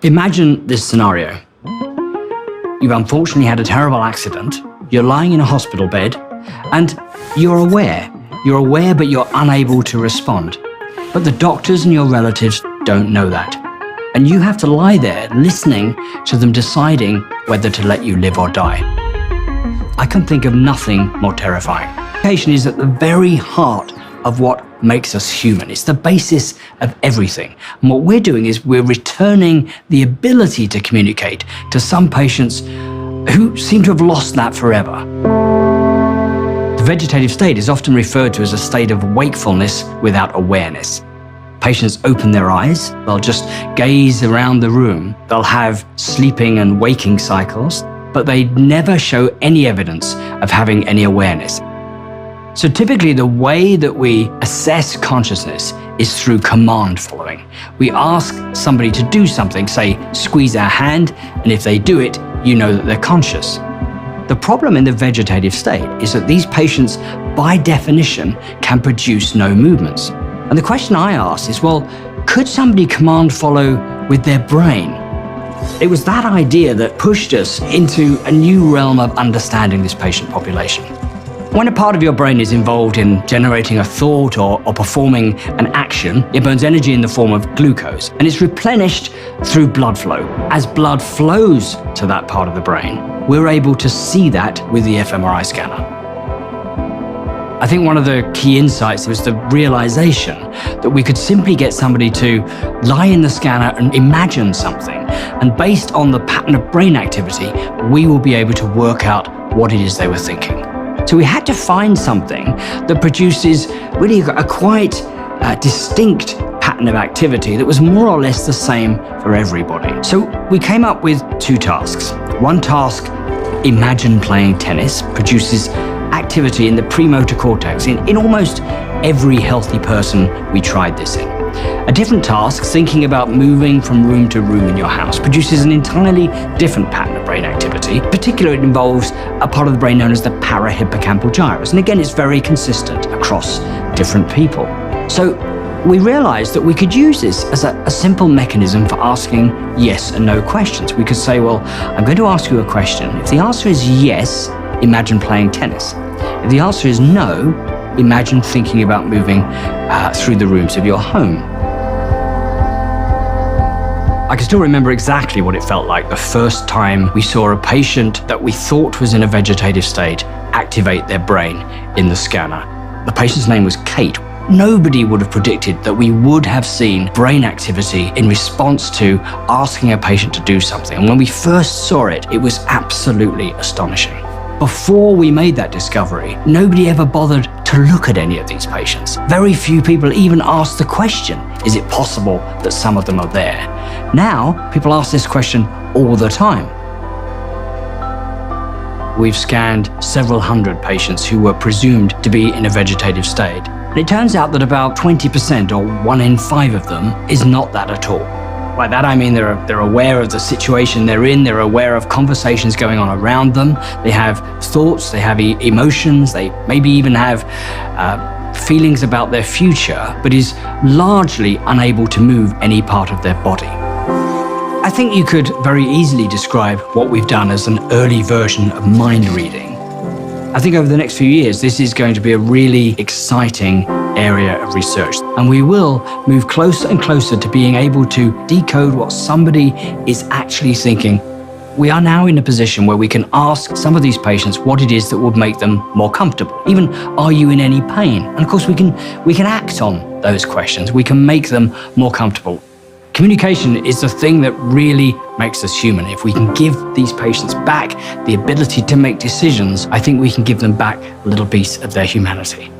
Imagine this scenario. You've unfortunately had a terrible accident, you're lying in a hospital bed, and you're aware, but you're unable to respond. But the doctors and your relatives don't know that. And you have to lie there listening to them deciding whether to let you live or die. I can think of nothing more terrifying. Communication is at the very heart of what makes us human. It's the basis of everything. And what we're doing is we're returning the ability to communicate to some patients who seem to have lost that forever. The vegetative state is often referred to as a state of wakefulness without awareness. Patients open their eyes, they'll just gaze around the room, they'll have sleeping and waking cycles, but they never show any evidence of having any awareness. So typically the way that we assess consciousness is through command following. We ask somebody to do something, say squeeze our hand, and if they do it, you know that they're conscious. The problem in the vegetative state is that these patients, by definition, can produce no movements. And the question I ask is, well, could somebody command follow with their brain? It was that idea that pushed us into a new realm of understanding this patient population. When a part of your brain is involved in generating a thought or performing an action, it burns energy in the form of glucose, and it's replenished through blood flow. As blood flows to that part of the brain, we're able to see that with the fMRI scanner. I think one of the key insights was the realization that we could simply get somebody to lie in the scanner and imagine something, and based on the pattern of brain activity, we will be able to work out what it is they were thinking. So we had to find something that produces really a quite distinct pattern of activity that was more or less the same for everybody. So we came up with two tasks. One task, imagine playing tennis, produces activity in the premotor cortex in almost every healthy person we tried this in. A different task, thinking about moving from room to room in your house, produces an entirely different pattern of brain activity. Particularly, it involves a part of the brain known as the parahippocampal gyrus. And again, it's very consistent across different people. So we realized that we could use this as a simple mechanism for asking yes and no questions. We could say, well, I'm going to ask you a question. If the answer is yes, imagine playing tennis. If the answer is no, imagine thinking about moving through the rooms of your home. I can still remember exactly what it felt like the first time we saw a patient that we thought was in a vegetative state activate their brain in the scanner. The patient's name was Kate. Nobody would have predicted that we would have seen brain activity in response to asking a patient to do something. And when we first saw it, it was absolutely astonishing. Before we made that discovery, nobody ever bothered to look at any of these patients. Very few people even asked the question, is it possible that some of them are there? Now, people ask this question all the time. We've scanned several hundred patients who were presumed to be in a vegetative state. And it turns out that about 20% or 1 in 5 of them is not that at all. By that I mean they're aware of the situation they're in, they're aware of conversations going on around them, they have thoughts, they have emotions, they maybe even have feelings about their future, but is largely unable to move any part of their body. I think you could very easily describe what we've done as an early version of mind reading. I think over the next few years, this is going to be a really exciting area of research, and we will move closer and closer to being able to decode what somebody is actually thinking. We are now in a position where we can ask some of these patients what it is that would make them more comfortable. Even, are you in any pain? And of course, we can act on those questions. We can make them more comfortable. Communication is the thing that really makes us human. If we can give these patients back the ability to make decisions, I think we can give them back a little piece of their humanity.